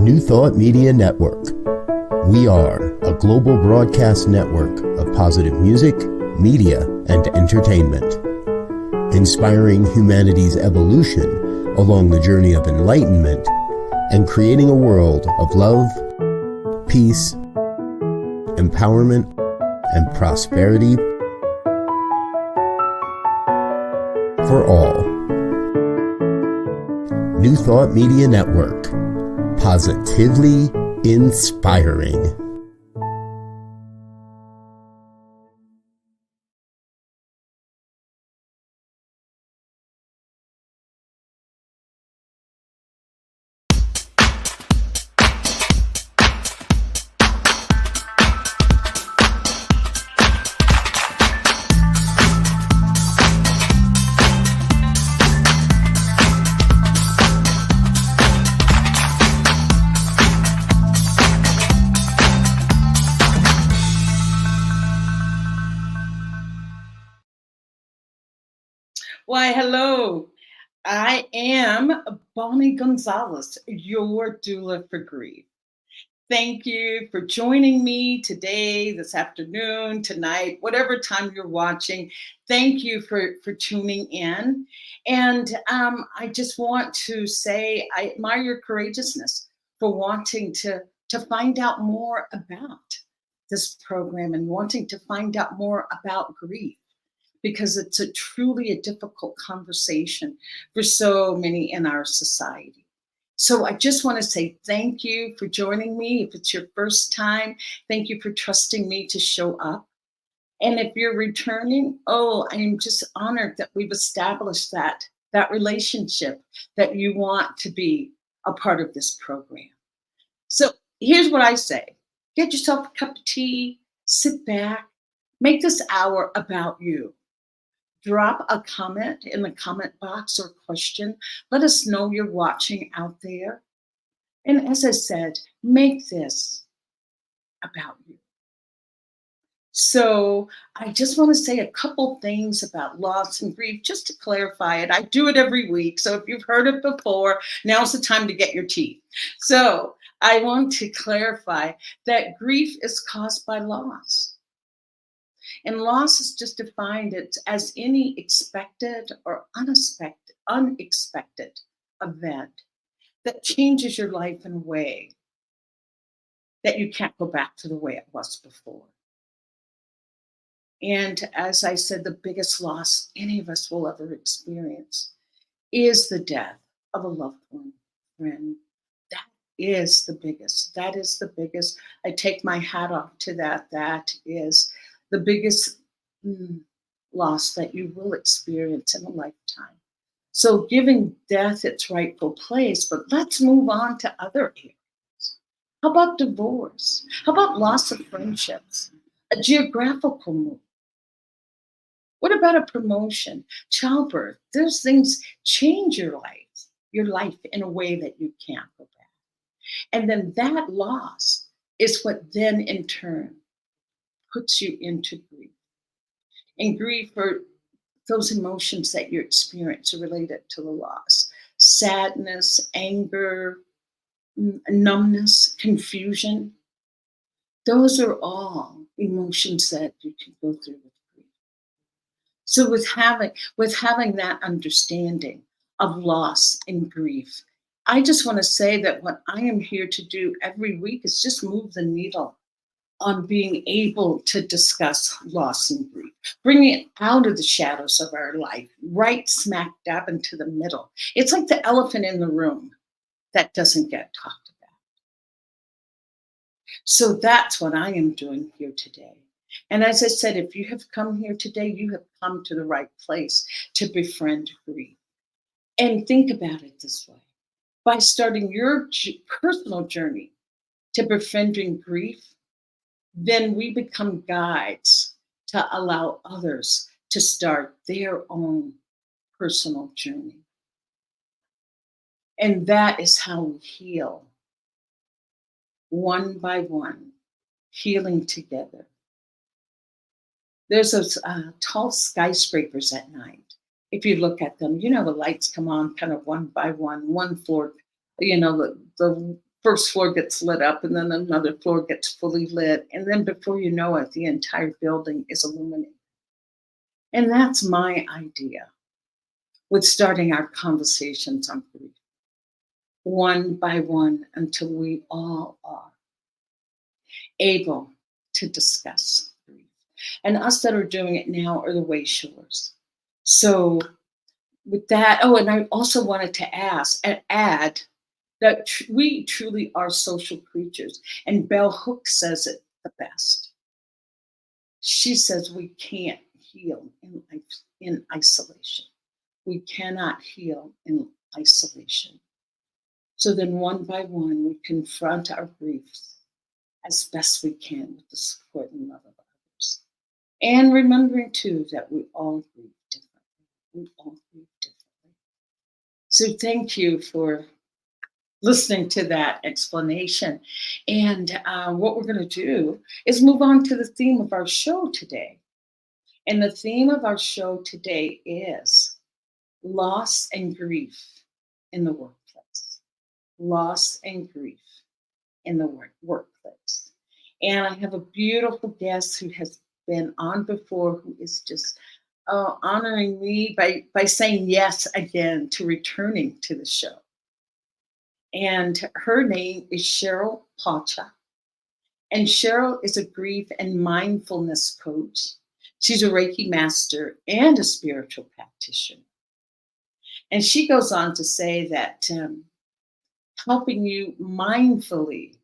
New Thought Media Network. We are a global broadcast network of positive music, media, and entertainment, inspiring humanity's evolution along the journey of enlightenment and creating a world of love, peace, empowerment, and prosperity for all. New Thought Media Network. Positively inspiring. Why, hello. I am Bonnie Gonzalez, your doula for grief. Thank you for joining me today, this afternoon, tonight, whatever time you're watching. Thank you for tuning in. And I just want to say I admire your courageousness for wanting to find out more about this program and wanting to find out more about grief, because it's truly a difficult conversation for so many in our society. So I just want to say thank you for joining me. If it's your first time, thank you for trusting me to show up. And if you're returning, I am just honored that we've established that relationship, that you want to be a part of this program. So here's what I say. Get yourself a cup of tea, sit back, make this hour about you. Drop a comment in the comment box or question. Let us know you're watching out there. And as I said, make this about you. So I just want to say a couple things about loss and grief, just to clarify it. I do it every week. So if you've heard it before, now's the time to get your teeth. So I want to clarify that grief is caused by loss. And loss is just defined as any expected or unexpected event that changes your life in a way that you can't go back to the way it was before. And as I said, the biggest loss any of us will ever experience is the death of a loved one, friend. That is the biggest. That is the biggest. I take my hat off to that. That is the biggest loss that you will experience in a lifetime. So giving death its rightful place, but let's move on to other areas. How about divorce? How about loss of friendships? A geographical move? What about a promotion? Childbirth? Those things change your life in a way that you can't go back. And then that loss is what then in turn puts you into grief. And grief are those emotions that you experience are related to the loss. Sadness, anger, numbness, confusion. Those are all emotions that you can go through with grief. So with having that understanding of loss and grief, I just want to say that what I am here to do every week is just move the needle on being able to discuss loss and grief, bringing it out of the shadows of our life, right smack dab into the middle. It's like the elephant in the room that doesn't get talked about. So that's what I am doing here today. And as I said, if you have come here today, you have come to the right place to befriend grief. And think about it this way. By starting your personal journey to befriending grief, then we become guides to allow others to start their own personal journey. And that is how we heal, one by one, healing together. There's those tall skyscrapers at night. If you look at them, the lights come on kind of one by one floor, the first floor gets lit up, and then another floor gets fully lit. And then before you know it, the entire building is illuminated. And that's my idea with starting our conversations on grief, one by one, until we all are able to discuss grief. And us that are doing it now are the way shores. So with that, oh, and I also wanted to add that we truly are social creatures. And Bell Hooks says it the best. She says we can't heal in isolation. We cannot heal in isolation. So then one by one, we confront our griefs as best we can with the support and love of others. And remembering too that we all grieve differently. We all grieve differently. So thank you for listening to that explanation. And what we're going to do is move on to the theme of our show today. And the theme of our show today is loss and grief in the workplace. Loss and grief in the workplace. And I have a beautiful guest who has been on before, who is just honoring me by saying yes again to returning to the show. And her name is Cheryl Pauchuk. And Cheryl is a grief and mindfulness coach. She's a Reiki master and a spiritual practitioner. And she goes on to say that helping you mindfully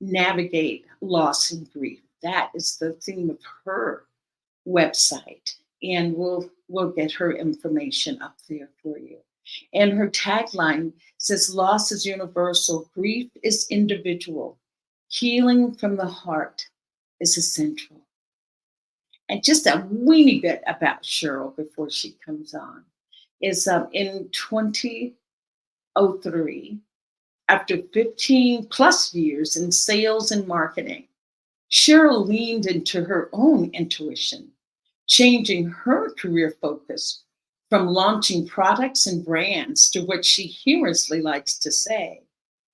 navigate loss and grief, that is the theme of her website. And we'll get her information up there for you. And her tagline says, loss is universal, grief is individual, healing from the heart is essential. And just a weeny bit about Cheryl before she comes on is in 2003, after 15 plus years in sales and marketing, Cheryl leaned into her own intuition, changing her career focus from launching products and brands to what she humorously likes to say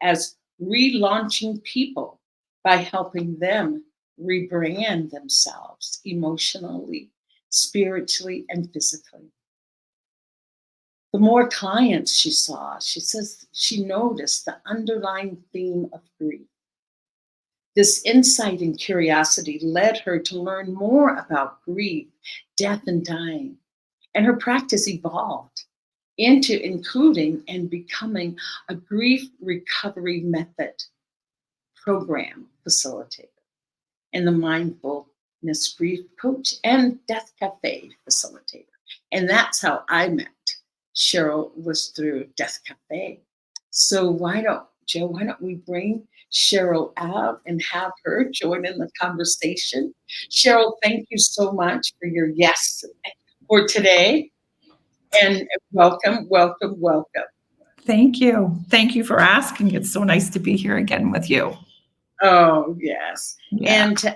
as relaunching people by helping them rebrand themselves emotionally, spiritually, and physically. The more clients she saw, she says she noticed the underlying theme of grief. This insight and curiosity led her to learn more about grief, death, and dying. And her practice evolved into including and becoming a grief recovery method program facilitator and the mindfulness grief coach and death cafe facilitator. And that's how I met Cheryl, was through Death Cafe. So why don't we bring Cheryl out and have her join in the conversation? Cheryl, thank you so much for your yes for today. And welcome, welcome, welcome. Thank you. Thank you for asking. It's so nice to be here again with you. Oh, yes. Yeah. And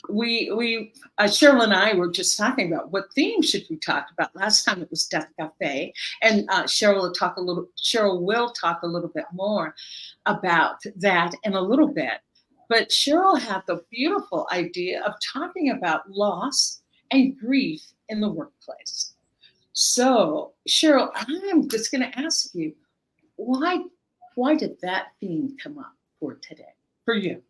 we Cheryl and I were just talking about what theme should we talk about. Last time it was Death Cafe, and Cheryl will talk a little bit more about that in a little bit. But Cheryl had the beautiful idea of talking about loss and grief in the workplace. So, Cheryl, I'm just going to ask you, why did that theme come up for today, for you?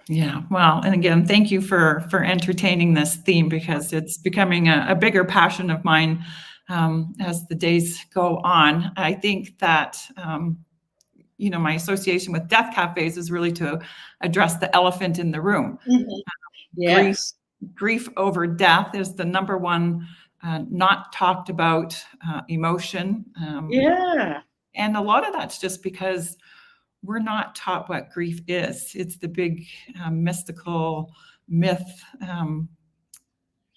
Yeah. Well, and again, thank you for entertaining this theme, because it's becoming a bigger passion of mine as the days go on. I think that, my association with death cafes is really to address the elephant in the room. Mm-hmm. Yes. Grief over death is the number one not talked about emotion. Yeah. And a lot of that's just because we're not taught what grief is. It's the big mystical myth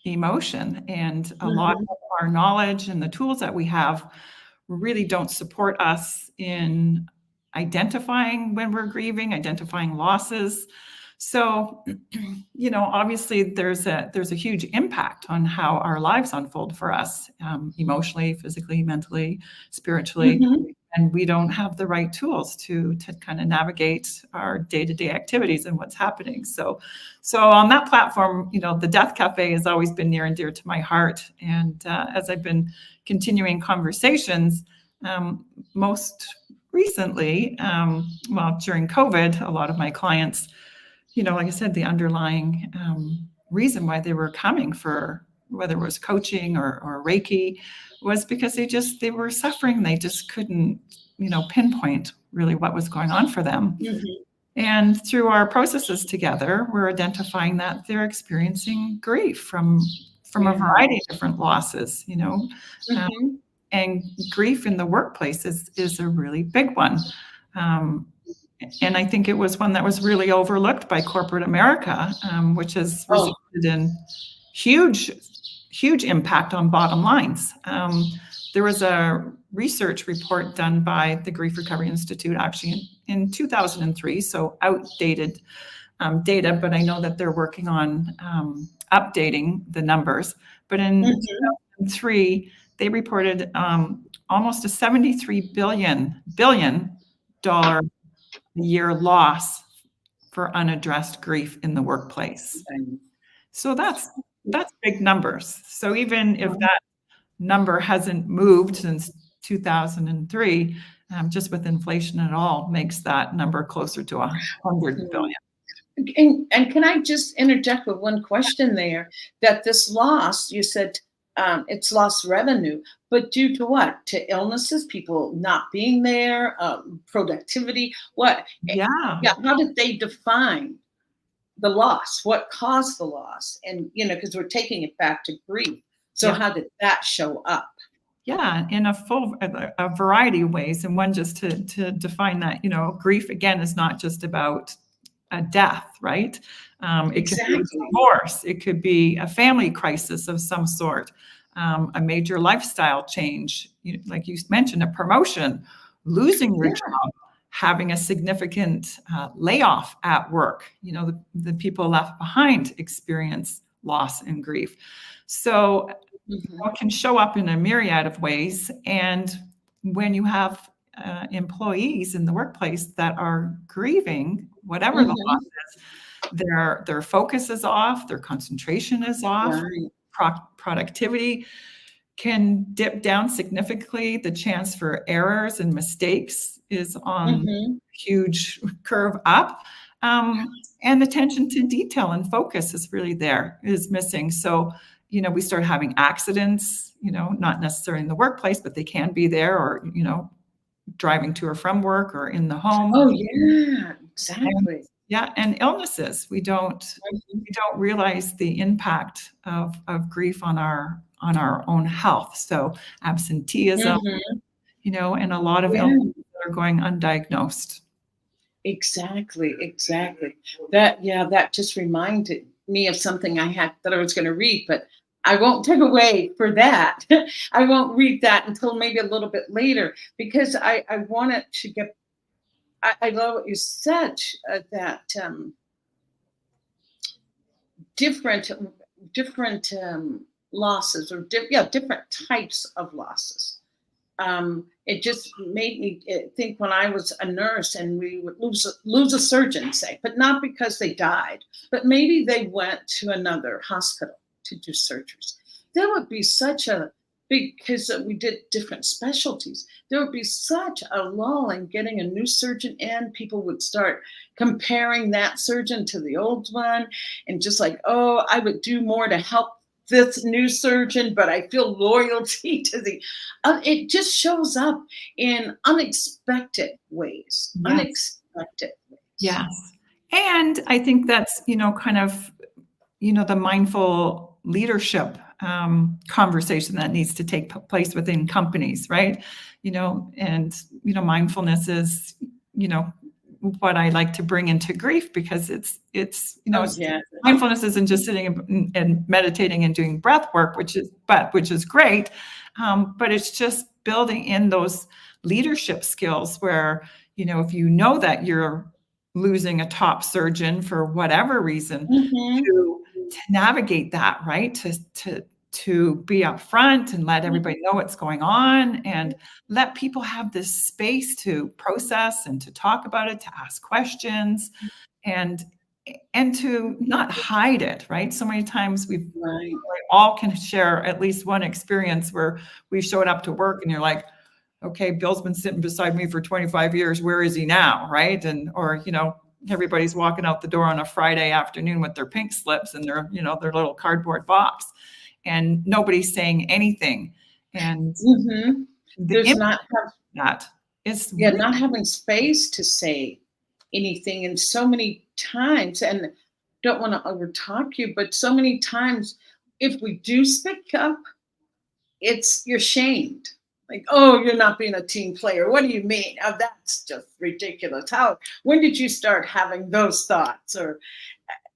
emotion. And a lot of our knowledge and the tools that we have really don't support us in identifying when we're grieving, identifying losses. So, obviously there's a huge impact on how our lives unfold for us, emotionally, physically, mentally, spiritually. Mm-hmm. and we don't have the right tools to kind of navigate our day-to-day activities and what's happening. So on that platform, the Death Cafe has always been near and dear to my heart. And as I've been continuing conversations, most recently, during COVID, a lot of my clients, like I said, the underlying reason why they were coming for whether it was coaching or Reiki was because they were suffering. They just couldn't, pinpoint really what was going on for them. Mm-hmm. And through our processes together, we're identifying that they're experiencing grief from a variety of different losses, Mm-hmm. And grief in the workplace is a really big one. And I think it was one that was really overlooked by corporate America, which has resulted in huge impact on bottom lines. There was a research report done by the Grief Recovery Institute actually in 2003, so outdated data, but I know that they're working on updating the numbers. But in 2003, they reported almost a $73 billion a year loss for unaddressed grief in the workplace. So that's big numbers. So even if that number hasn't moved since 2003, just with inflation at all, makes that number closer to 100 billion. And can I just interject with one question there? That this loss, you said it's lost revenue, but due to what? To illnesses, people not being there, productivity, what? Yeah. How did they define the loss? What caused the loss? And, because we're taking it back to grief. So how did that show up? Yeah, in a variety of ways. And one, just to define that, grief, again, is not just about a death, right? It could be a divorce. It could be a family crisis of some sort, a major lifestyle change, like you mentioned, a promotion, losing your job, having a significant layoff at work. The people left behind experience loss and grief. So it can show up in a myriad of ways. And when you have employees in the workplace that are grieving, whatever the loss is, their focus is off, their concentration is off, productivity can dip down significantly. The chance for errors and mistakes is on a huge curve up. And attention to detail and focus is missing. So, we start having accidents, not necessarily in the workplace, but they can be there, or, driving to or from work or in the home. Oh, yeah, exactly. And illnesses. We don't realize the impact of grief on our own health. So absenteeism, and a lot of illnesses that are going undiagnosed. Exactly. That just reminded me of something that I was going to read, but I won't take away for that. I won't read that until maybe a little bit later, because I wanted to get, I love what you said, that different losses, or different types of losses. It just made me think when I was a nurse and we would lose a surgeon, say, but not because they died, but maybe they went to another hospital to do surgeries. There would be such a because we did different specialties, there would be such a lull in getting a new surgeon in. People would start comparing that surgeon to the old one, and just like, oh, I would do more to help this new surgeon, but I feel loyalty to the, it just shows up in unexpected ways. Yes. Unexpected ways. Yes. And I think that's, kind of, the mindful leadership conversation that needs to take place within companies, right? And, mindfulness is, what I like to bring into grief, because it's mindfulness isn't just sitting and meditating and doing breath work, which is great. But it's just building in those leadership skills where, if you know that you're losing a top surgeon for whatever reason, to navigate that, right? to be up front and let everybody know what's going on and let people have this space to process and to talk about it, to ask questions and to not hide it, right? So many times we all can share at least one experience where we showed up to work and you're like, okay, Bill's been sitting beside me for 25 years. Where is he now? Right. And, or, you know, everybody's walking out the door on a Friday afternoon with their pink slips and their, you know, their little cardboard box and nobody's saying anything. And there's not that is really not having space to say anything. And so many times, and don't want to overtalk you, but so many times if we do speak up, you're shamed. Like, oh, you're not being a team player. What do you mean? Oh, that's just ridiculous. When did you start having those thoughts? Or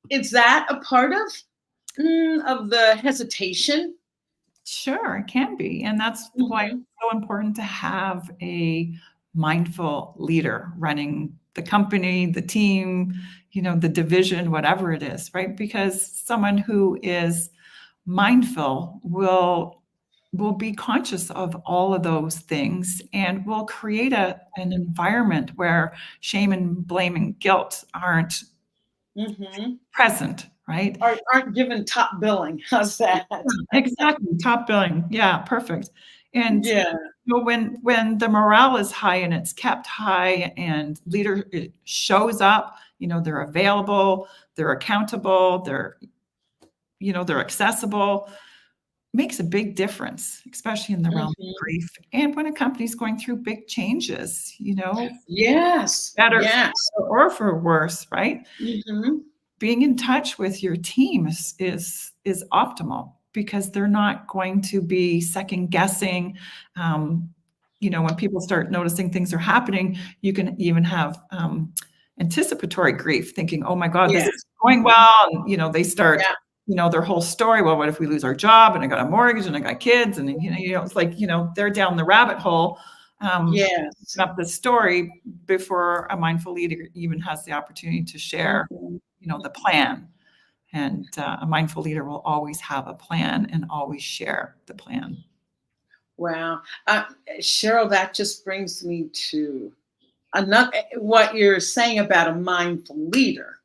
is that a part of the hesitation? Sure, it can be. And that's why it's so important to have a mindful leader running the company, the team, you know, the division, whatever it is, right? Because someone who is mindful will be conscious of all of those things and will create an environment where shame and blame and guilt aren't present, right? Aren't given top billing. How's that? Exactly. Top billing. Yeah, perfect. And you know, when the morale is high and it's kept high and leader shows up, you know, they're available, they're accountable, they're accessible, makes a big difference, especially in the realm of grief. And when a company's going through big changes, you know, better or for worse, right? Being in touch with your team is optimal because they're not going to be second guessing. You know, when people start noticing things are happening, you can even have anticipatory grief, thinking, "Oh my God, this is going well," and you know, they start. You know, their whole story. Well, what if we lose our job and I got a mortgage and I got kids? And, you know, it's like, you know, they're down the rabbit hole up the story before a mindful leader even has the opportunity to share, you know, the plan. And a mindful leader will always have a plan and always share the plan. Wow. Cheryl, that just brings me to what you're saying about a mindful leader.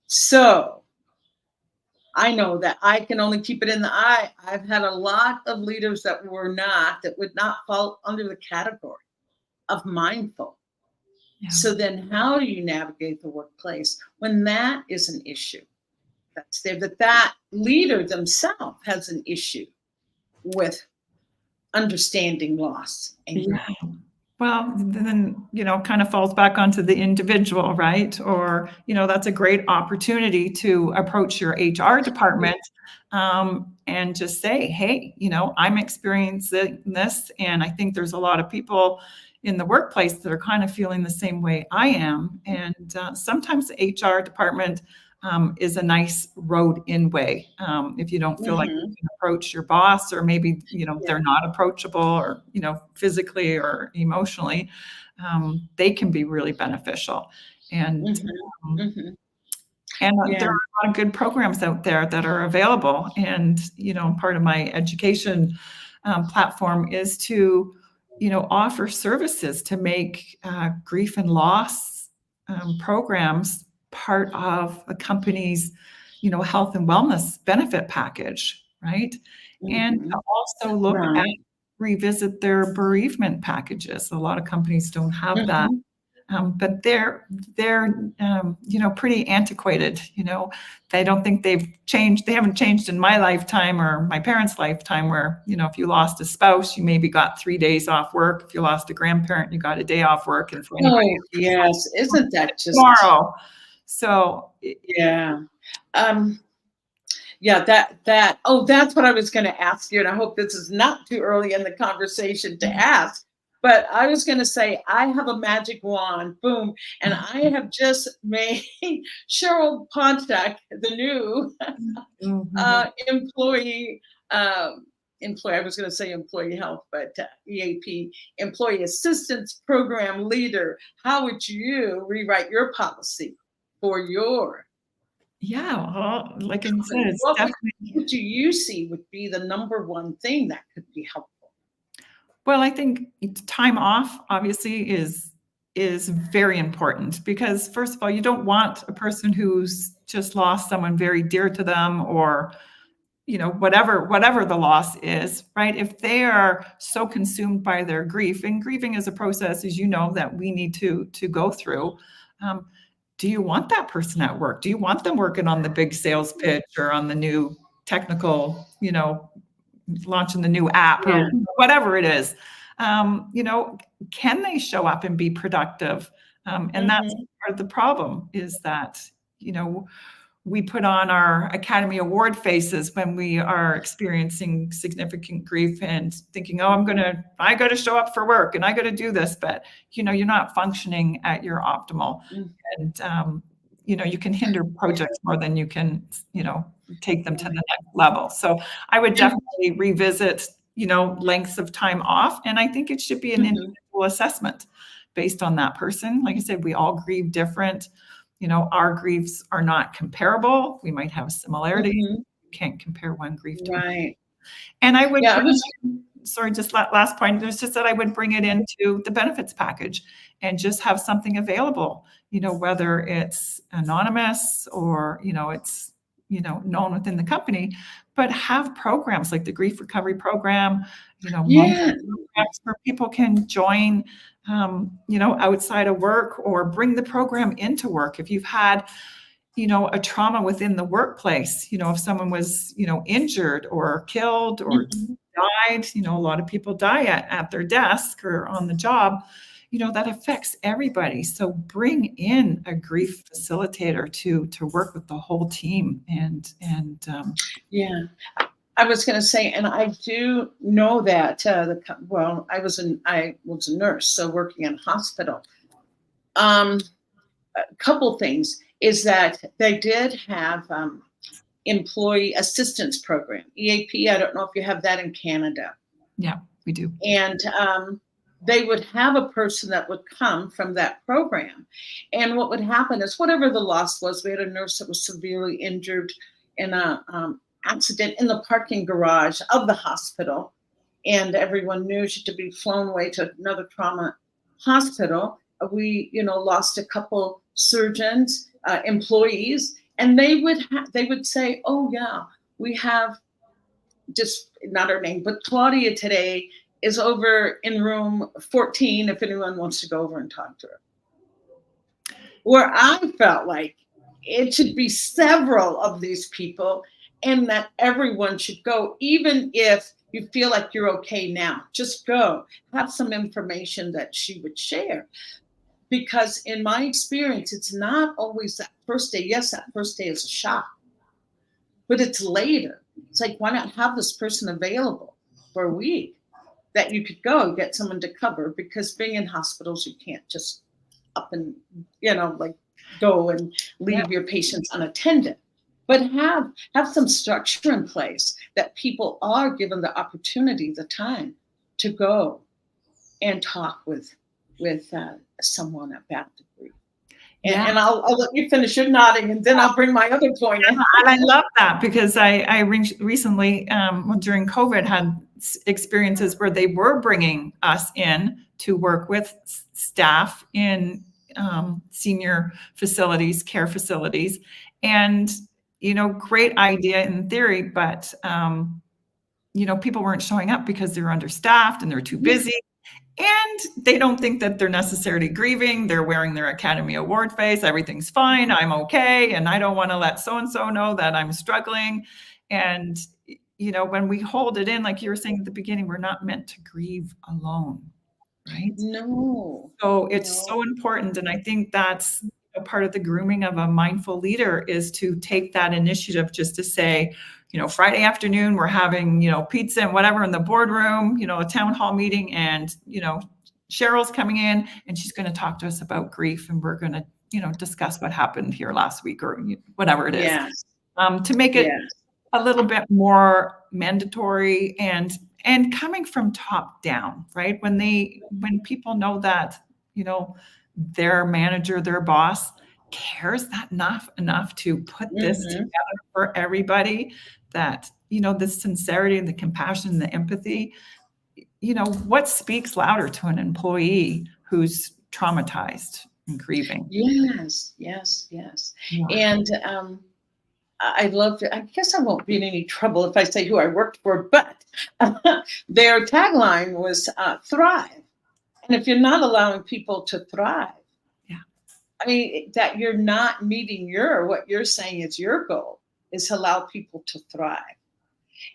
So I know that I can only keep it in the eye. I've had a lot of leaders that would not fall under the category of mindful. So then how do you navigate the workplace when that is an issue? That's there, that leader themselves has an issue with understanding loss and grief. Well, then, you know, kind of falls back onto the individual, right? Or, you know, that's a great opportunity to approach your HR department and just say, hey, you know, I'm experiencing this. And I think there's a lot of people in the workplace that are kind of feeling the same way I am. And sometimes the HR department is a nice road in way. If you don't feel like you can approach your boss, or maybe, you know, they're not approachable, or, you know, physically or emotionally, they can be really beneficial. And, there are a lot of good programs out there that are available. And, you know, part of my education platform is to, you know, offer services to make grief and loss programs part of a company's, you know, health and wellness benefit package, right? And also look at revisit their bereavement packages. A lot of companies don't have that, but they're you know, pretty antiquated. You know, they don't think they've changed. They haven't changed in my lifetime or my parents' lifetime. Where, you know, if you lost a spouse, you maybe got 3 days off work. If you lost a grandparent, you got a day off work. And for anybody, isn't that just tomorrow? So that's what I was going to ask you, and I hope this is not too early in the conversation to ask. But I was going to say, I have a magic wand, boom, and I have just made Cheryl Pauchuk the new employee. I was going to say employee health, but EAP, employee assistance program leader. How would you rewrite your policy for your Yeah, well, like I said, it's What definitely. do you see would be the number one thing that could be helpful? Well, I think time off obviously is very important because first of all, you don't want a person who's just lost someone very dear to them, or whatever the loss is, right? If they are so consumed by their grief, and grieving is a process, as you know, that we need to go through. um, do you want that person at work? Do you want them working on the big sales pitch or on the new technical, launching the new app or Yeah. whatever it is? Can they show up and be productive? And that's Mhm. part of the problem, is that, we put on our Academy Award faces when we are experiencing significant grief and thinking, oh, I got to show up for work and I got to do this. But, you're not functioning at your optimal. Mm. And, you can hinder projects more than you can, take them to the next level. So I would definitely revisit, lengths of time off. And I think it should be an Mhm. individual assessment based on that person. Like I said, we all grieve different. Our griefs are not comparable. We might have similarities. Mhm. You can't compare one grief to another. Right. And I would, Yeah, I was sorry, just last point, there's just that I would bring it into the benefits package and just have something available, whether it's anonymous or, it's, known within the company, but have programs like the grief recovery program, monthly yeah. programs where people can join, outside of work, or bring the program into work. If you've had, a trauma within the workplace, if someone was, injured or killed or Mhm. died, a lot of people die at their desk or on the job, that affects everybody. So bring in a grief facilitator to work with the whole team. And Yeah. I was going to say, and I do know that I was a nurse, so working in a hospital. A couple things is that they did have employee assistance program, EAP. I don't know if you have that in Canada. yeah, we do. And they would have a person that would come from that program. And what would happen is, whatever the loss was, we had a nurse that was severely injured in a accident in the parking garage of the hospital. And everyone knew she had to be flown away to another trauma hospital. We, lost a couple surgeons, employees, and they would say, "Oh yeah, we have just not her name, but Claudia today is over in room 14 if anyone wants to go over and talk to her." Where I felt like it should be several of these people, and that everyone should go, even if you feel like you're okay now, just go. Have some information that she would share. Because in my experience, it's not always that first day. Yes, that first day is a shock, but it's later. It's like, why not have this person available for a week that you could go get someone to cover? Because being in hospitals, you can't just up and, like go and Yeah. leave your patients unattended. But have some structure in place that people are given the opportunity, the time to go and talk with someone about the grief. Yeah. And I'll let you finish your nodding, and then I'll bring my other point in. And I love that, because I recently, during COVID, had experiences where they were bringing us in to work with staff in senior facilities, care facilities. And, great idea in theory, but, people weren't showing up because they're understaffed and they're too busy. And they don't think that they're necessarily grieving. They're wearing their Academy Award face. Everything's fine. I'm okay. And I don't want to let so-and-so know that I'm struggling. And, when we hold it in, like you were saying at the beginning, we're not meant to grieve alone, right? No. So it's so important. And I think that's a part of the grooming of a mindful leader, is to take that initiative, just to say, Friday afternoon, we're having, pizza and whatever in the boardroom, a town hall meeting, and, Cheryl's coming in and she's going to talk to us about grief, and we're going to, discuss what happened here last week, or whatever it is. Yes. To make it Yes. a little bit more mandatory and coming from top down, right? When people know that, their manager, their boss cares that enough to put this Mhm. together for everybody, that, the sincerity and the compassion and the empathy, what speaks louder to an employee who's traumatized and grieving? Yes, yes, yes. Yeah. And I love to, I guess I won't be in any trouble if I say who I worked for, but their tagline was thrive. And if you're not allowing people to thrive, Yeah. I mean, that you're not meeting what you're saying is your goal, is to allow people to thrive.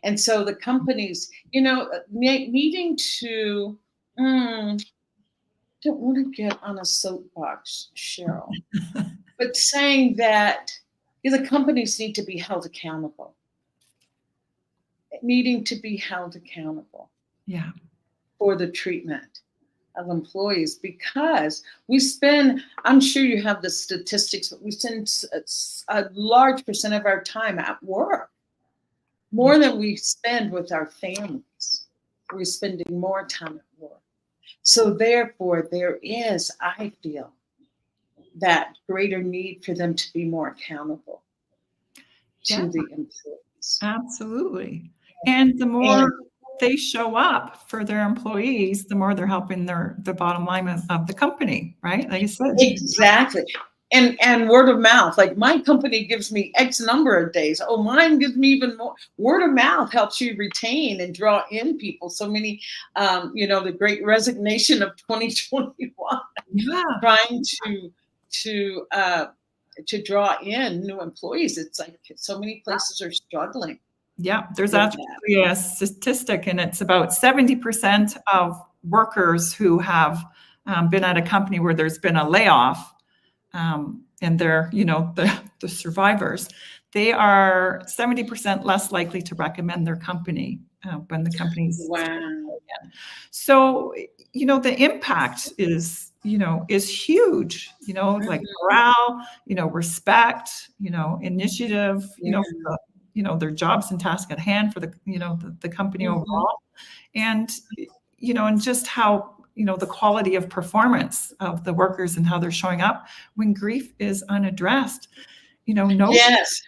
And so the companies, needing to, don't want to get on a soapbox, Cheryl, but saying that the companies need to be held accountable, needing to be held accountable Yeah. for the treatment of employees, because I'm sure you have the statistics, but we spend a large percent of our time at work, more than we spend with our families. We're spending more time at work. So therefore, there is, I feel, that greater need for them to be more accountable Yeah. to the employees. Absolutely. And the more they show up for their employees, the more they're helping the bottom line of the company, right? Like you said. Exactly. And word of mouth, like my company gives me X number of days. Oh, mine gives me even more. Word of mouth helps you retain and draw in people. So many, the great resignation of 2021, Yeah. trying to draw in new employees. It's like so many places are struggling. Yeah, there's actually a statistic, and it's about 70% of workers who have been at a company where there's been a layoff, and they're, the survivors, they are 70% less likely to recommend their company when the company's. Wow. So, the impact is huge, like morale, respect, initiative, for their jobs and tasks at hand for the company overall. And, and just how, the quality of performance of the workers and how they're showing up when grief is unaddressed. Yes.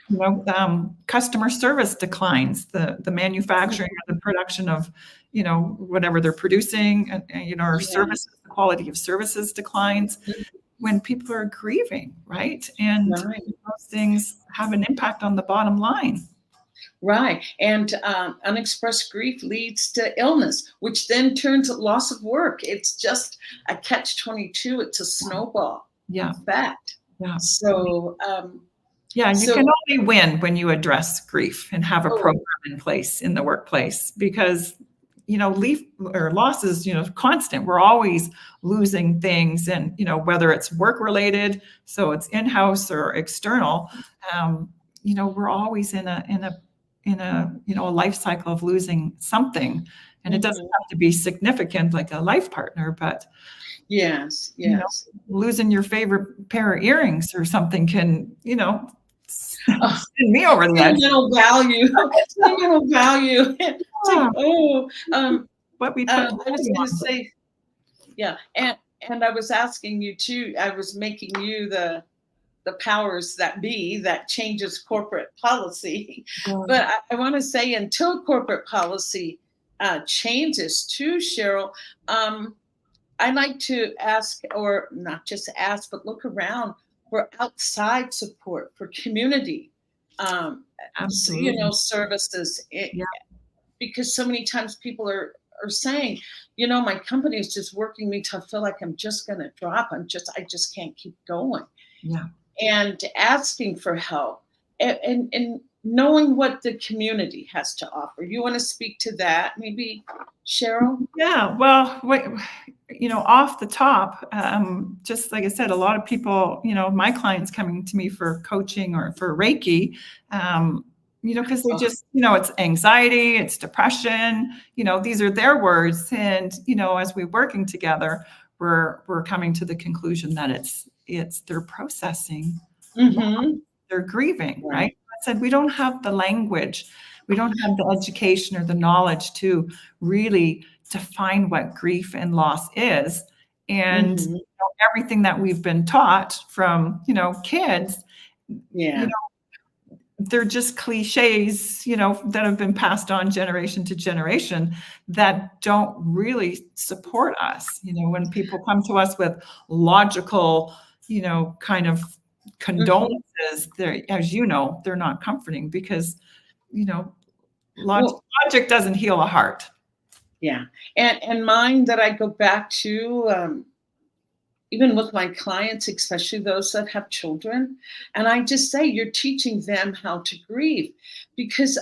Customer service declines, the manufacturing or the production of, whatever they're producing, or services, the quality of services declines when people are grieving, right? And those things have an impact on the bottom line. Right. And unexpressed grief leads to illness, which then turns to loss of work. It's just a catch-22. It's a snowball effect. Yeah. So, you can only win when you address grief and have a program in place in the workplace, because, loss is, constant. We're always losing things, and, whether it's work related, so it's in-house or external, we're always in a life cycle of losing something, and it doesn't have to be significant like a life partner, but yes, losing your favorite pair of earrings or something can, send me over the edge. Sentimental value. It's like, what we put. I was going to say, and I was asking you too. I was making you the powers that be that changes corporate policy. But I want to say, until corporate policy changes too, Cheryl, I like to ask, or not just ask, but look around for outside support, for community, services. Because so many times people are saying, my company is just working me to feel like I'm just going to drop. I just can't keep going. Yeah. And asking for help and knowing what the community has to offer. You want to speak to that, maybe, Cheryl? Yeah, well, off the top, just like I said, a lot of people, my clients coming to me for coaching or for Reiki, because they just, it's anxiety, it's depression, these are their words. And, as we're working together, we're coming to the conclusion that it's they're processing, they're grieving, right? I said, we don't have the language, we don't have the education or the knowledge to really define what grief and loss is. And Mhm. everything that we've been taught from, kids, Yeah. they're just cliches, that have been passed on generation to generation that don't really support us. When people come to us with logical, kind of Mhm. condolences, they're, as they're not comforting because, Well, logic doesn't heal a heart. yeah. And mine that I go back to, even with my clients, especially those that have children, and I just say, you're teaching them how to grieve, because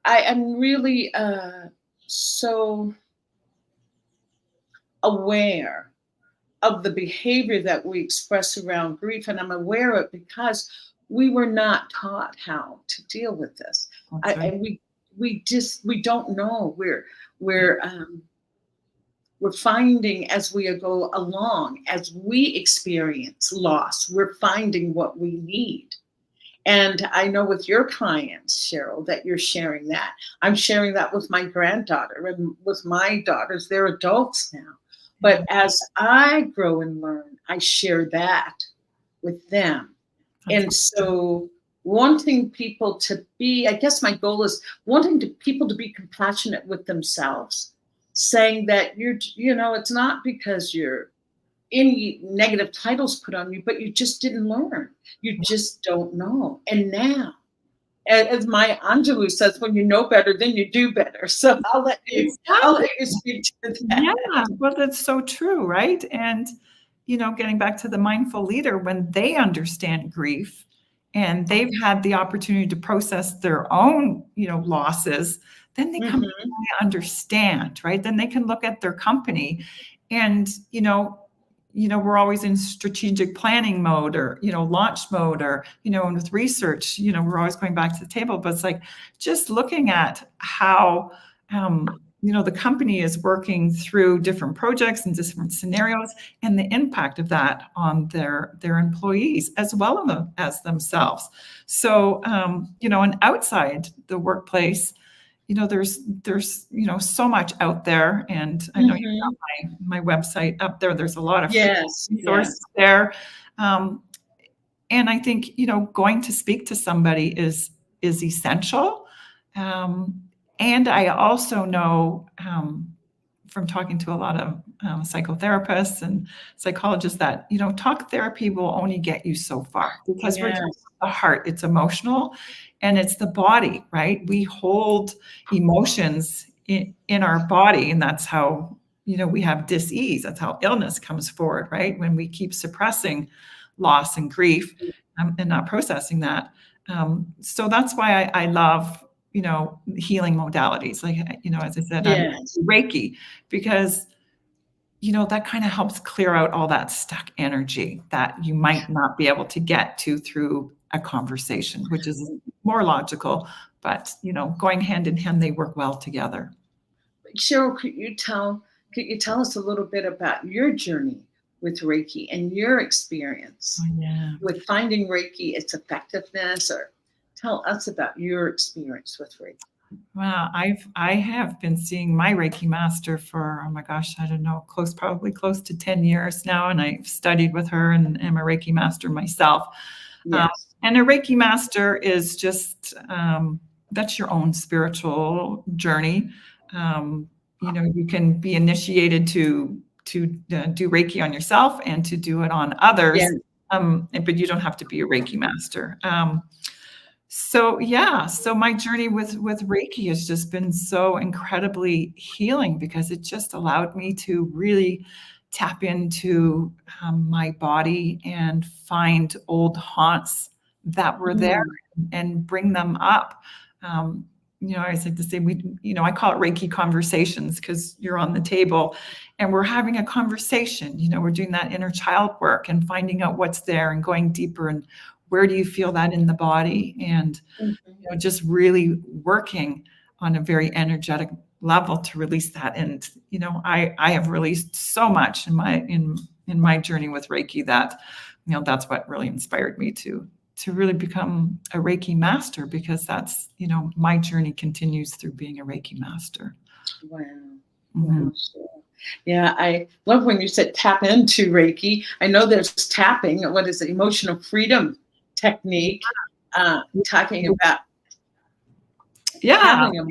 I am really so aware of the behavior that we express around grief, and I'm aware of it because we were not taught how to deal with this. That's right. And we don't know. We're we're finding as we go along, as we experience loss, we're finding what we need. And I know with your clients, Cheryl, that you're sharing that. I'm sharing that with my granddaughter and with my daughters. They're adults now. But as I grow and learn, I share that with them. That's And so wanting people to be, I guess my goal is wanting people to be compassionate with themselves, saying that it's not because you're any negative titles put on you, but you just didn't learn. You just don't know. And now, as my Angelou says, when you know better, then you do better. So I'll exactly. let you speak to that. Yeah, well, that's so true, right? And, getting back to the mindful leader, when they understand grief and they've had the opportunity to process their own, losses, then they come to Mhm. understand, right? Then they can look at their company and, we're always in strategic planning mode or, launch mode or, and with research, we're always going back to the table, but it's like just looking at how, the company is working through different projects and different scenarios and the impact of that on their employees as well as themselves. So, and outside the workplace, there's so much out there, and I know you've Mhm. got my website up there. There's a lot of free Yes, resources yes. there. And I think, going to speak to somebody is essential. And I also know from talking to a lot of psychotherapists and psychologists that, talk therapy will only get you so far because we're talking Yes. about the heart, it's emotional and it's the body, right? We hold emotions in our body, and that's how, we have dis-ease. That's how illness comes forward, right? When we keep suppressing loss and grief and not processing that. So that's why I love, healing modalities. Like, as I said, I'm Yes. Reiki because, that kind of helps clear out all that stuck energy that you might not be able to get to through a conversation, which is more logical, but, going hand in hand, they work well together. Cheryl, could you tell us a little bit about your journey with Reiki and your experience Oh, yeah. with finding Reiki, its effectiveness, or tell us about your experience with Reiki? Well, I have been seeing my Reiki master for, oh my gosh, I don't know, probably close to 10 years now. And I've studied with her and am a Reiki master myself. Yes. And a Reiki master is just, that's your own spiritual journey. You can be initiated to do Reiki on yourself and to do it on others. Yes. But you don't have to be a Reiki master. So my journey with Reiki has just been so incredibly healing because it just allowed me to really tap into my body and find old haunts that were there and bring them up. I always like to say I call it Reiki conversations because you're on the table and we're having a conversation. We're doing that inner child work and finding out what's there and going deeper and where do you feel that in the body? And just really working on a very energetic level to release that. And I have released so much in my journey with Reiki that that's what really inspired me to really become a Reiki master, because that's my journey continues through being a Reiki master. Wow. Mhm. Wow. Sure. Yeah, I love when you said tap into Reiki. I know there's tapping. What is it? Emotional freedom technique. Talking about Yeah. having a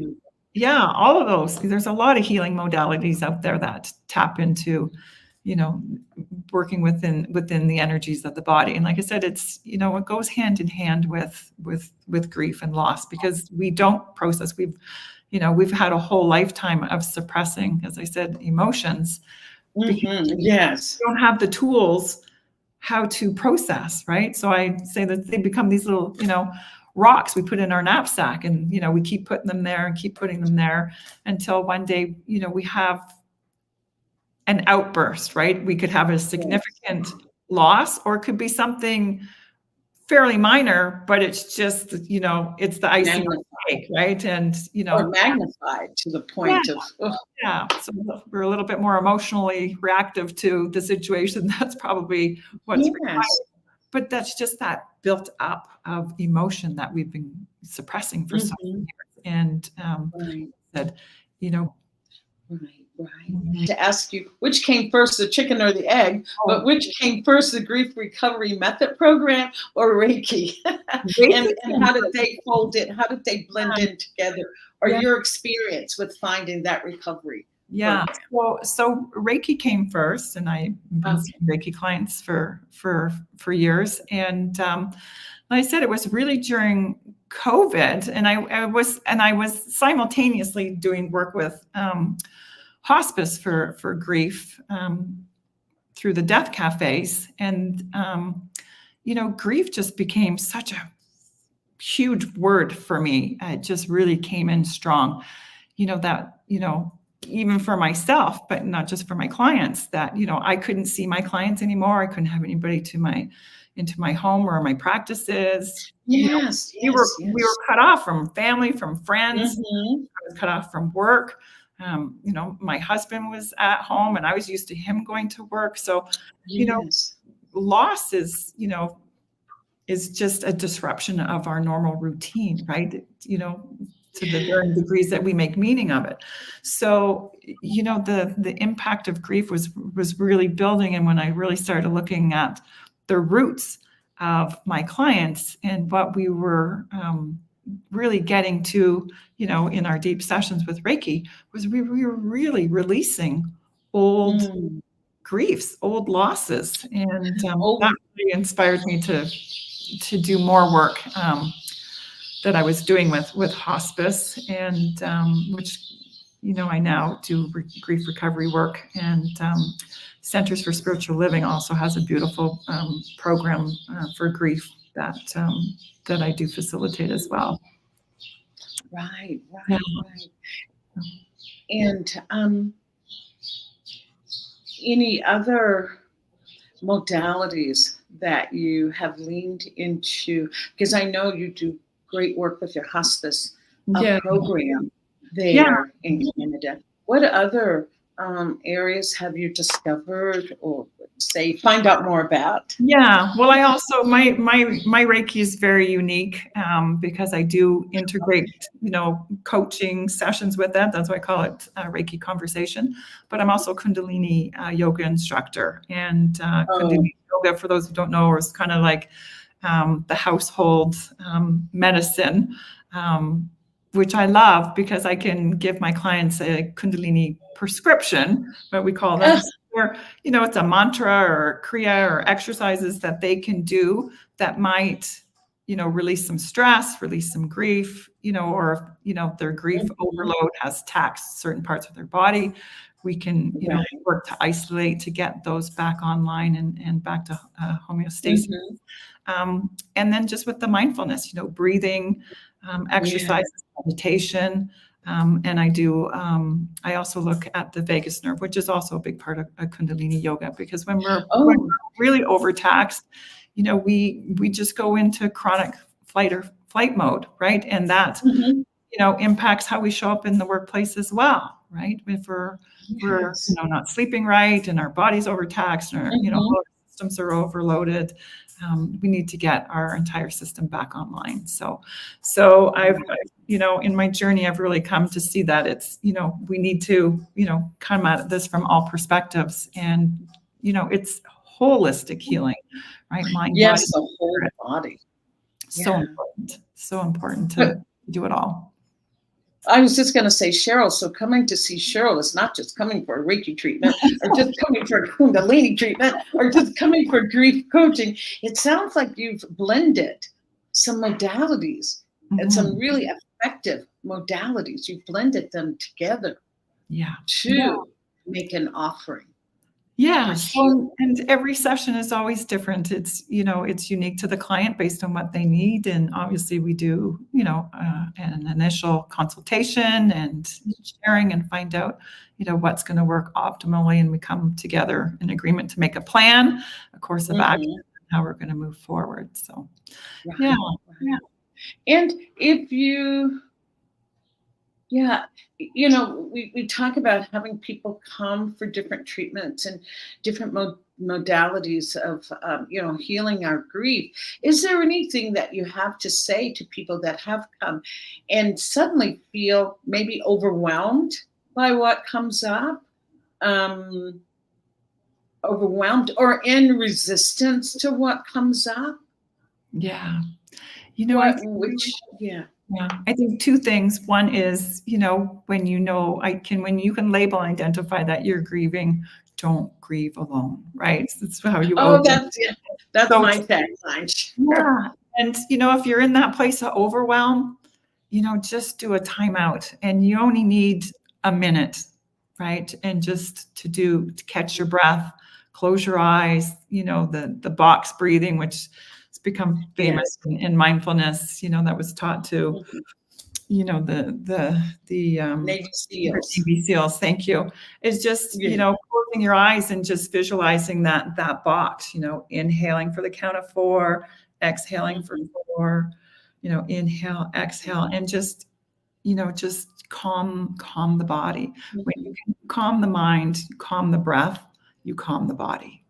Yeah, all of those. There's a lot of healing modalities out there that tap into, you know, working within the energies of the body. And like I said, it's, you know, it goes hand in hand with grief and loss, because we don't process. We've had a whole lifetime of suppressing, as I said, emotions. Yes. We don't have the tools how to process, right? So I say that they become these little, rocks we put in our knapsack, and, we keep putting them there and keep putting them there until one day, we have an outburst, right? We could have a significant loss, or it could be something fairly minor, but it's just, it's the icing on the cake, right? And, or magnified to the point of, so we're a little bit more emotionally reactive to the situation. That's probably what's required. But that's just that built up of emotion that we've been suppressing for so many years. And said, Right. To ask you, which came first, the chicken or the egg? But which came first, the grief recovery method program or Reiki? and how did they fold in? How did they blend in together? Or your experience with finding that recovery? Yeah. So Reiki came first, and I've been seeing Reiki clients for years. And like I said, it was really during COVID, and I was simultaneously doing work with hospice for grief through the death cafes. And grief just became such a huge word for me. It just really came in strong. Even for myself, but not just for my clients, that, I couldn't see my clients anymore. I couldn't have anybody into my home or my practices. We were cut off from family, from friends. I was cut off from work. My husband was at home, and I was used to him going to work. So, loss is just a disruption of our normal routine, right? To the varying degrees that we make meaning of it. So, the impact of grief was really building. And when I really started looking at the roots of my clients and what we were really getting to, in our deep sessions with Reiki, was we were really releasing old griefs, old losses. And that really inspired me to do more work that I was doing with hospice, and which, I now do grief recovery work. And Centers for Spiritual Living also has a beautiful program for grief that I do facilitate as well. Right. And any other modalities that you have leaned into? Because I know you do great work with your hospice program there in Canada. What other areas have you discovered, or say find out more about? Yeah, well, I also my Reiki is very unique because I do integrate coaching sessions with that. That's why I call it Reiki conversation. But I'm also Kundalini yoga instructor, and Kundalini yoga, for those who don't know, is kind of like the household medicine, which I love, because I can give my clients a Kundalini prescription, what we call them, where, it's a mantra or kriya or exercises that they can do that might, release some stress, release some grief, or, if their grief overload has taxed certain parts of their body, we can, work to isolate, to get those back online and back to homeostasis. And then just with the mindfulness, breathing, exercises, meditation. And I also look at the vagus nerve, which is also a big part of Kundalini yoga, because when we're really overtaxed, we just go into chronic flight mode, right? And that, impacts how we show up in the workplace as well, right? If we're not sleeping right, and our body's overtaxed, or, systems are overloaded. We need to get our entire system back online. So I've, in my journey, I've really come to see that it's, we need to, come at this from all perspectives, and, it's holistic healing, right? Mind, Yes, body, the whole spirit. body. So important to do it all. I was just going to say, Cheryl, so coming to see Cheryl is not just coming for a Reiki treatment or just coming for a Kundalini treatment or just coming for grief coaching. It sounds like you've blended some modalities and some really effective modalities. You've blended them together to make an offering. Yeah. So, and every session is always different. It's, it's unique to the client based on what they need. And obviously we do, an initial consultation and sharing and find out, what's going to work optimally. And we come together in agreement to make a plan, a course of action, and how we're going to move forward. So, yeah. And if you, we talk about having people come for different treatments and different modalities of, healing our grief. Is there anything that you have to say to people that have come and suddenly feel maybe overwhelmed by what comes up, overwhelmed or in resistance to what comes up? Yeah. I think two things. One is, when you can label and identify that you're grieving, don't grieve alone, right? That's how you. That's so my tagline. Yeah. And, if you're in that place of overwhelm, just do a timeout, and you only need a minute, right? And just to catch your breath, close your eyes, the box breathing, which has become famous in mindfulness, that was taught to, the Navy SEALs. Thank you. It's just, closing your eyes and just visualizing that box, inhaling for the count of 4, exhaling for 4, inhale, exhale, and just calm the body. When you can calm the mind, calm the breath, you calm the body.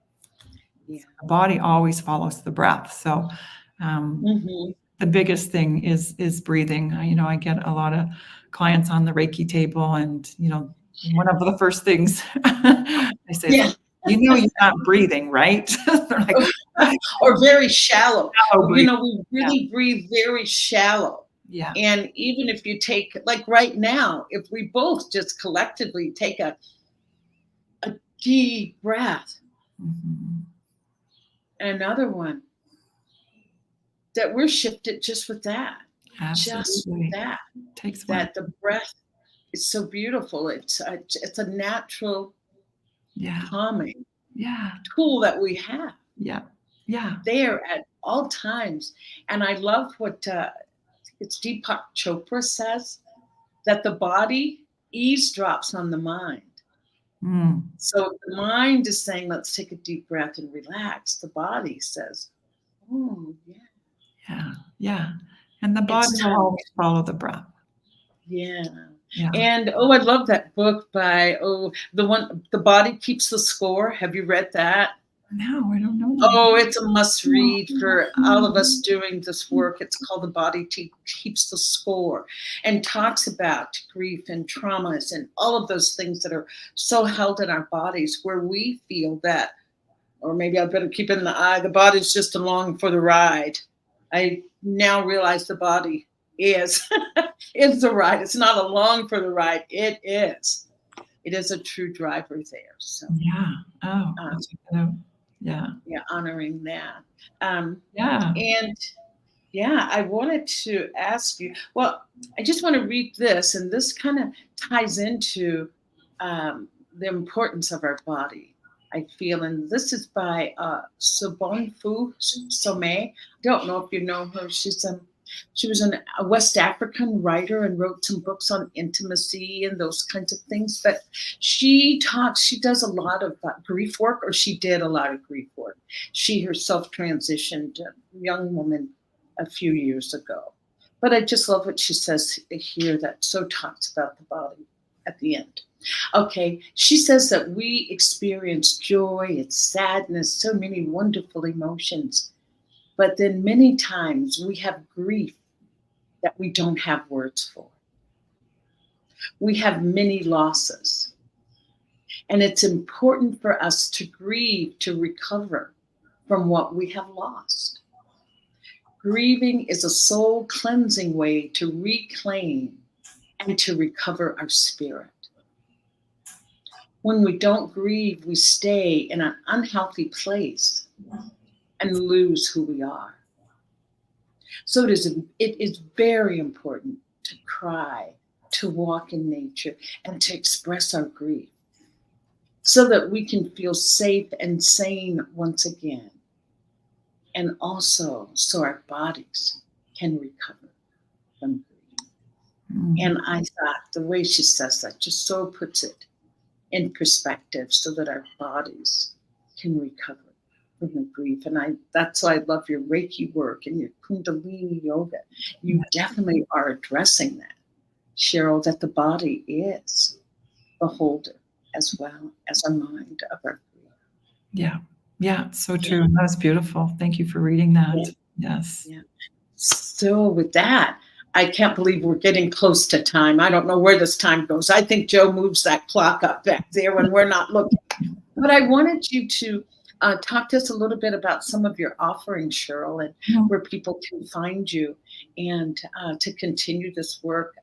The body always follows the breath. So, the biggest thing is breathing. I get a lot of clients on the Reiki table, and, one of the first things I say, you're not breathing, right? They're like, or very shallow. We really breathe very shallow. Yeah. And even if you take, like right now, if we both just collectively take a deep breath, another one, that we're shifted just with that. Absolutely. Just with that. Takes that the breath is so beautiful. It's a natural calming tool that we have. There at all times. And I love what it's Deepak Chopra says, that the body eavesdrops on the mind. So the mind is saying, let's take a deep breath and relax. The body says, oh, yeah. And the body will always follow the breath. Yeah. And I love that book by The Body Keeps the Score. Have you read that? No, I don't know. Oh, it's a must read for all of us doing this work. It's called The Body Keeps the Score, and talks about grief and traumas and all of those things that are so held in our bodies, where we feel that, or maybe I better keep it in the eye, the body's just along for the ride. I now realize the body is the ride. It's not along for the ride. It is. It is a true driver there. So honoring that. And I wanted to ask you. Well, I just want to read this, and this kind of ties into the importance of our body, I feel. And this is by Sobonfu Somé. Don't know if you know her. She was a West African writer and wrote some books on intimacy and those kinds of things. But she does a lot of grief work, or she did a lot of grief work. She herself transitioned, a young woman, a few years ago. But I just love what she says here, that so talks about the body at the end. Okay, she says that we experience joy and sadness, so many wonderful emotions, but then many times we have grief that we don't have words for. We have many losses, and it's important for us to grieve, to recover from what we have lost. Grieving is a soul cleansing way to reclaim and to recover our spirit. When we don't grieve, we stay in an unhealthy place and lose who we are. So it is very important to cry, to walk in nature, and to express our grief so that we can feel safe and sane once again. And also so our bodies can recover from grief. And I thought the way she says that just so puts it in perspective so that our bodies can recover from the grief. And that's why I love your Reiki work and your Kundalini yoga. You definitely are addressing that, Cheryl, that the body is the holder as well as a mind of our grief. Yeah. Yeah, so true. That was beautiful. Thank you for reading that. Yes. Yeah. So with that, I can't believe we're getting close to time. I don't know where this time goes. I think Joe moves that clock up back there when we're not looking. But I wanted you to talk to us a little bit about some of your offerings, Cheryl, and where people can find you and to continue this work.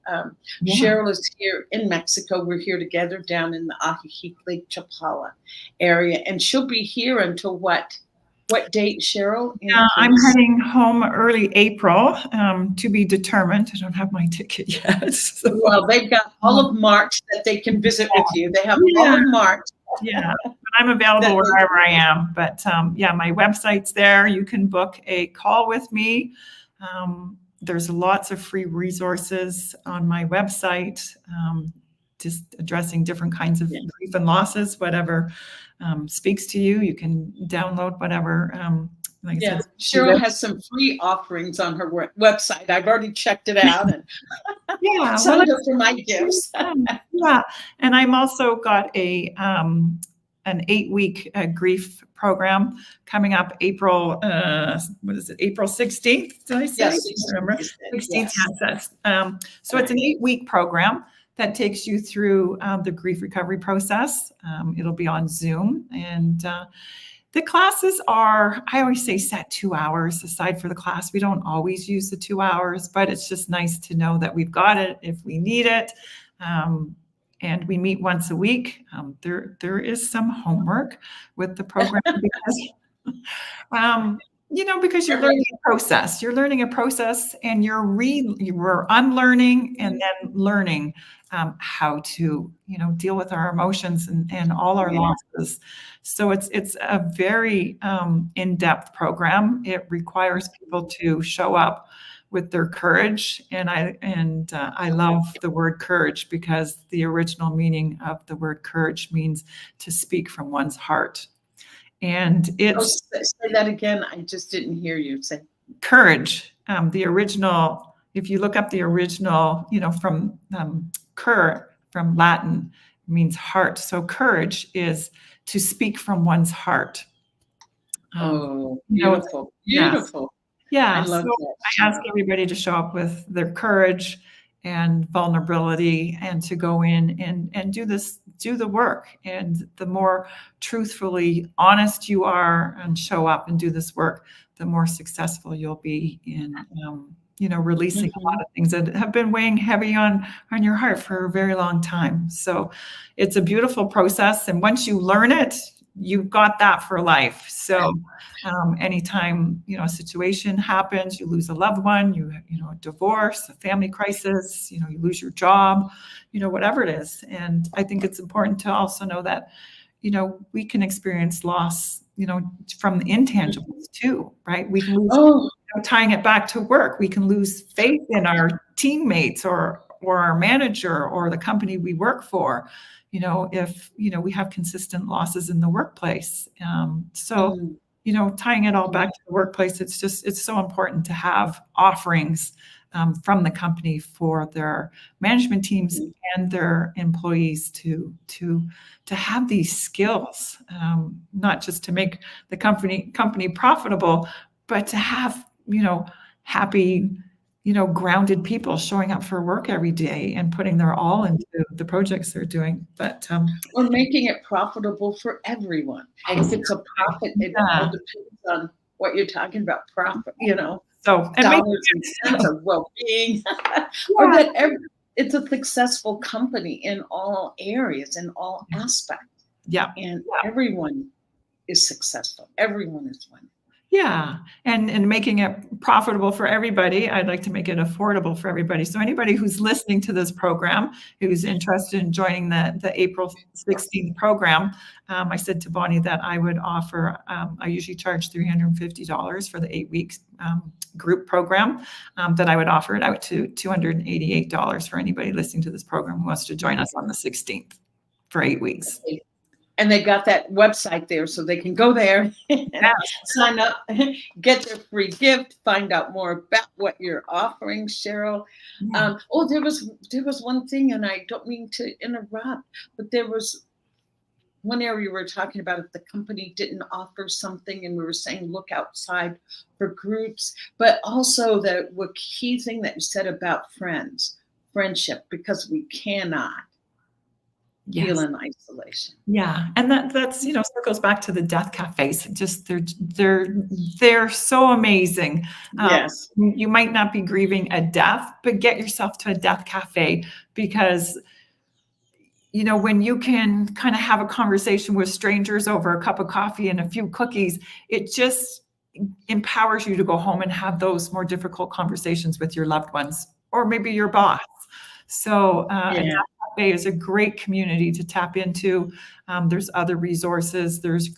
Cheryl is here in Mexico. We're here together down in the Ajijic Lake Chapala area. And she'll be here until what date, Cheryl? I'm heading home early April, to be determined. I don't have my ticket yet. So. Well, they've got all of March that they can visit with you. They have all of March. Yeah, but I'm available wherever I am. But my website's there. You can book a call with me. There's lots of free resources on my website, just addressing different kinds of grief and losses, whatever speaks to you. You can download whatever. Like I said, Cheryl has some free offerings on her website. I've already checked it out, and some of those are my gifts. Yeah, and I'm also got an 8-week grief program coming up April. What is it? April 16th? Did I say? Yes, I remember 16th. Yes. So it's an 8-week program that takes you through the grief recovery process. It'll be on Zoom, and the classes are, I always say, set 2 hours aside for the class. We don't always use the 2 hours, but it's just nice to know that we've got it if we need it. And we meet once a week. There is some homework with the program because, because you're learning a process. You're learning a process, and we're unlearning and then learning how to, deal with our emotions and all our losses. So it's a very in-depth program. It requires people to show up with their courage, and I love the word courage because the original meaning of the word courage means to speak from one's heart. And it's say that again. I just didn't hear you say courage. The original, if you look up the original, from cur, from Latin, means heart. So courage is to speak from one's heart. Beautiful. Beautiful. Yeah. I love that. I ask everybody to show up with their courage and vulnerability and to go in and do the work. And the more truthfully honest you are and show up and do this work, the more successful you'll be in, releasing a lot of things that have been weighing heavy on your heart for a very long time. So it's a beautiful process. And once you learn it, you've got that for life. So anytime, a situation happens, you lose a loved one, a divorce, a family crisis, you lose your job, whatever it is. And I think it's important to also know that, we can experience loss, from the intangibles too, right? We can lose, tying it back to work, we can lose faith in our teammates or our manager or the company we work for, if, we have consistent losses in the workplace. Tying it all back to the workplace, it's so important to have offerings from the company for their management teams and their employees to have these skills, not just to make the company profitable, but to have, happy, grounded people showing up for work every day and putting their all into the projects they're doing. But or making it profitable for everyone. If it's a profit, it all depends on what you're talking about. Profit, so and dollars and cents of well-being, or that it's a successful company in all areas, in all aspects. Yeah, and everyone is successful. Everyone is winning. Yeah, and making it profitable for everybody. I'd like to make it affordable for everybody. So anybody who's listening to this program, who's interested in joining the April 16th program, I said to Bonnie that I would offer, I usually charge $350 for the 8 weeks group program, that I would offer it out to $288 for anybody listening to this program who wants to join us on the 16th for 8 weeks. And they got that website there, so they can go there and sign up, get their free gift, find out more about what you're offering, Cheryl. Yeah. There was one thing, and I don't mean to interrupt, but there was one area we were talking about if the company didn't offer something, and we were saying look outside for groups, but also the key thing that you said about friendship, because we cannot feel in isolation. Yeah, and that's circles back to the death cafes. Just they're so amazing. Yes, you might not be grieving a death, but get yourself to a death cafe, because when you can kind of have a conversation with strangers over a cup of coffee and a few cookies, it just empowers you to go home and have those more difficult conversations with your loved ones or maybe your boss. So a death cafe is a great community to tap into. There's other resources. There's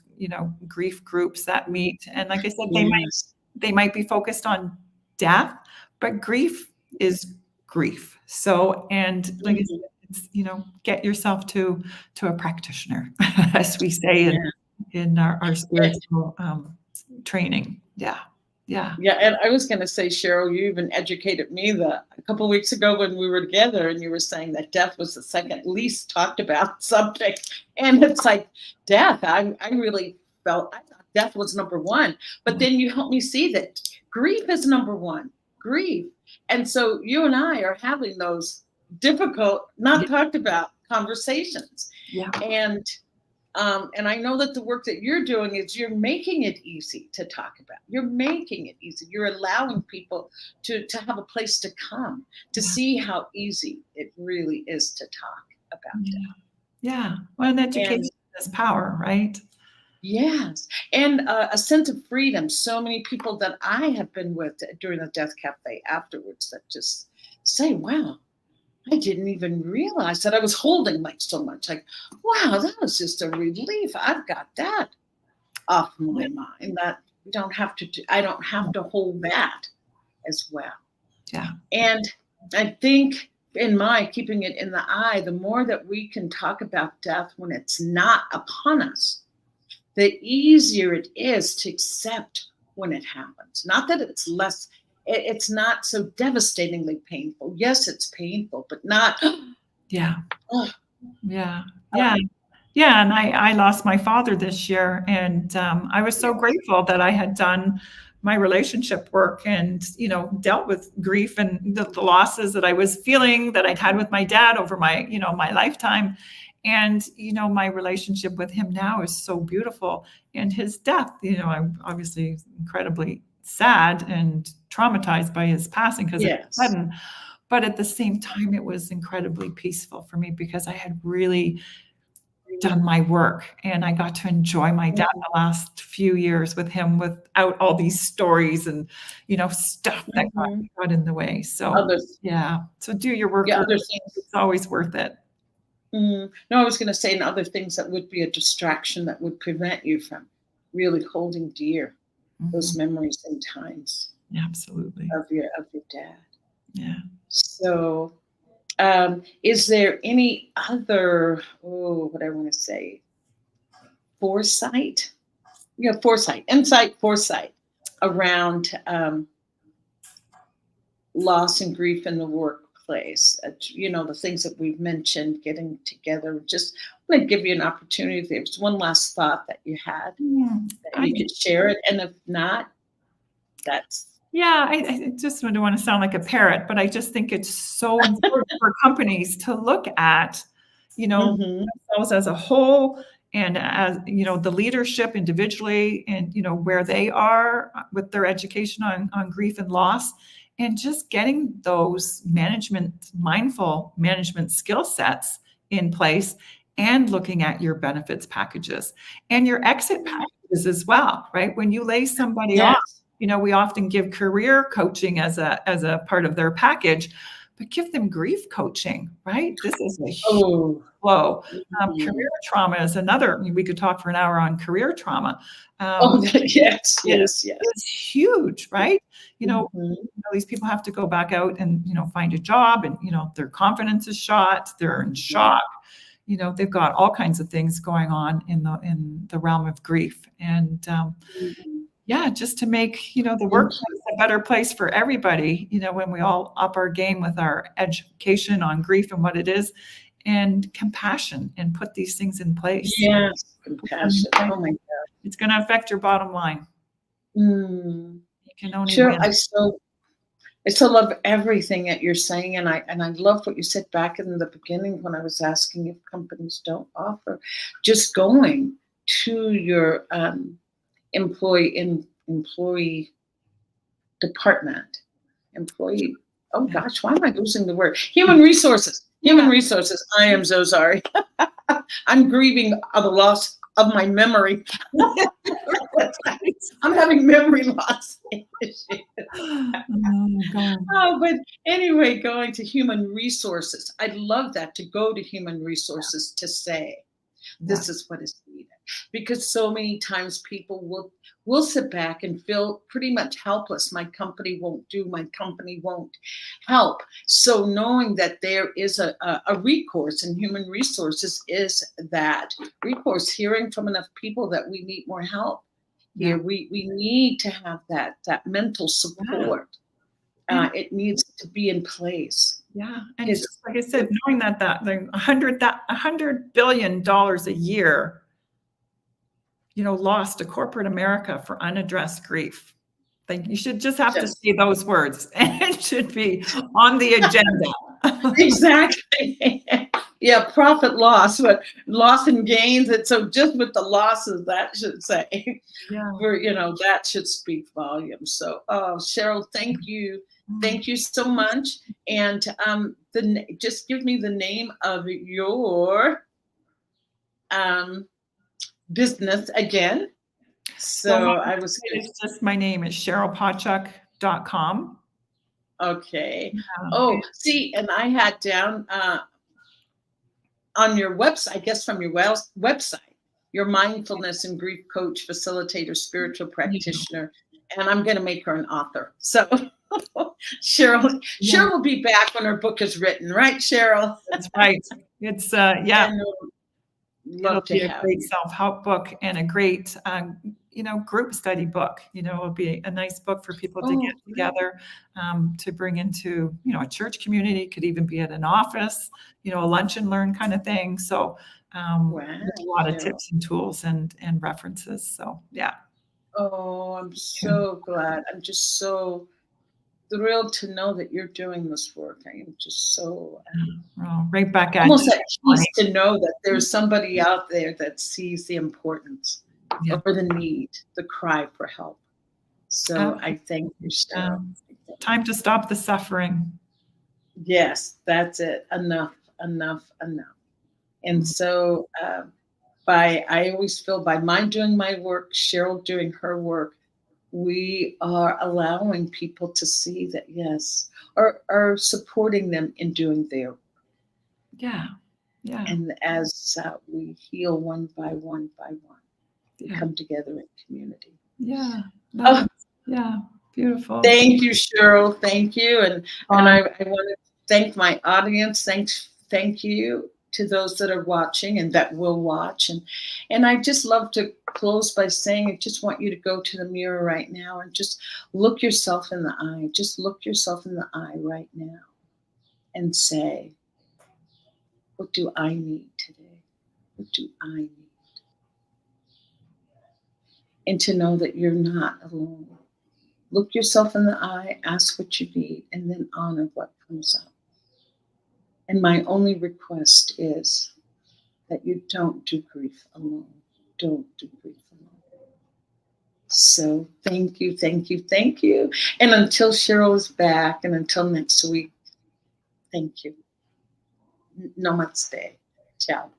grief groups that meet, and like I said, they might be focused on death, but grief is grief. So, and like I said, it's, get yourself to a practitioner, as we say in our spiritual training. Yeah. And I was going to say, Cheryl, you even educated me a couple of weeks ago when we were together, and you were saying that death was the second least talked about subject. And it's like death. I really I thought death was number one, but then you helped me see that grief is number one. Grief. And so you and I are having those difficult, not talked about conversations. Yeah. And I know that the work that you're doing is you're making it easy to talk about. You're making it easy. You're allowing people to have a place to come to see how easy it really is to talk about it. Yeah. Well, and education is power, right? Yes. And a sense of freedom. So many people that I have been with during the Death Cafe afterwards that just say, wow, I didn't even realize that I was holding so much. Like, wow, that was just a relief. I've got that off my mind. That we don't have to I don't have to hold that as well. Yeah. And I think in keeping it in the eye, the more that we can talk about death when it's not upon us, the easier it is to accept when it happens. Not that it's less. It's not so devastatingly painful. Yes, it's painful, but not. Yeah. And I lost my father this year, and I was so grateful that I had done my relationship work and dealt with grief and the losses that I was feeling that I'd had with my dad over my my lifetime. And my relationship with him now is so beautiful. And his death, I'm obviously incredibly sad and traumatized by his passing because it was sudden. But at the same time, it was incredibly peaceful for me because I had really done my work and I got to enjoy my dad the last few years with him without all these stories and stuff that got in the way. So so do your work. Other things. It's always worth it. No, I was going to say, and other things that would be a distraction that would prevent you from really holding dear those memories and times. Yeah, absolutely. Of your dad. Yeah. So, is there any other, what I want to say, foresight? Insight, foresight around loss and grief in the workplace. The things that we've mentioned, getting together. Just want to give you an opportunity. If there's one last thought that you had, that you could share it, and if not, that's. Yeah, I just don't want to sound like a parrot, but I just think it's so important for companies to look at, themselves as a whole, and as, the leadership individually, and, where they are with their education on grief and loss, and just getting those mindful management skill sets in place, and looking at your benefits packages and your exit packages as well, right? When you lay somebody off, we often give career coaching as a part of their package, but give them grief coaching, right? This is a huge blow. Career trauma is another. We could talk for an hour on career trauma. Yes. It's huge, right? These people have to go back out and, find a job, and, their confidence is shot. They're in shock. They've got all kinds of things going on in the realm of grief. And, just to make, the workplace a better place for everybody, when we all up our game with our education on grief and what it is, and compassion, and put these things in place. Yes, compassion. Oh my God. It's going to affect your bottom line. You can only Cheryl, win. I so love everything that you're saying, and I love what you said back in the beginning when I was asking if companies don't offer, just going to your employee department, oh gosh, why am I losing the word? Human resources. I am so sorry. I'm grieving of the loss of my memory. I'm having memory loss issues. But anyway, going to human resources. I'd love that, to go to human resources to say, this is what is needed. Because so many times people will sit back and feel pretty much helpless. My company won't do, my company won't help. So knowing that there is a recourse, and human resources is that recourse, hearing from enough people that we need more help here. We need to have that mental support. It needs to be in place. Yeah, and just like I said, knowing that $100 billion a year, lost to corporate America for unaddressed grief. Like, you should just have to say those words, and it should be on the agenda. Exactly. Yeah, profit loss, but loss and gains. And so just with the losses, that should say, that should speak volumes. So, Cheryl, thank you. Thank you so much. And just give me the name of your business again. So it's just my name is cherylpauchuk.com. Okay. See, and I had down on your website, I guess from your website, your mindfulness and grief coach, facilitator, spiritual practitioner, and I'm going to make her an author. So Cheryl will be back when her book is written, right, Cheryl? That's right. It's it'll be a great self-help book, and a great group study book. It'll be a nice book for people to get together, to bring into a church community. Could even be at an office, a lunch and learn kind of thing. So a lot of tips and tools and references. So I'm so glad. I'm just so thrilled to know that you're doing this work. I am just so right back at almost at peace to know that there's somebody out there that sees the importance or the need, the cry for help. So I thank you, Cheryl. Time to stop the suffering. Yes, that's it. Enough. And so I always feel by mine doing my work, Cheryl doing her work, we are allowing people to see that, are supporting them in doing their work. Yeah. And as we heal one by one, we come together in community. Yeah. Beautiful. Thank you, Cheryl. Thank you. And I want to thank my audience. Thank you. to those that are watching and that will watch. And I just love to close by saying, I just want you to go to the mirror right now and just look yourself in the eye. Just look yourself in the eye right now and say, what do I need today? What do I need? And to know that you're not alone. Look yourself in the eye, ask what you need, and then honor what comes up. And my only request is that you don't do grief alone. Don't do grief alone. So thank you, thank you, thank you. And until Cheryl is back and until next week, thank you. Namaste. Ciao.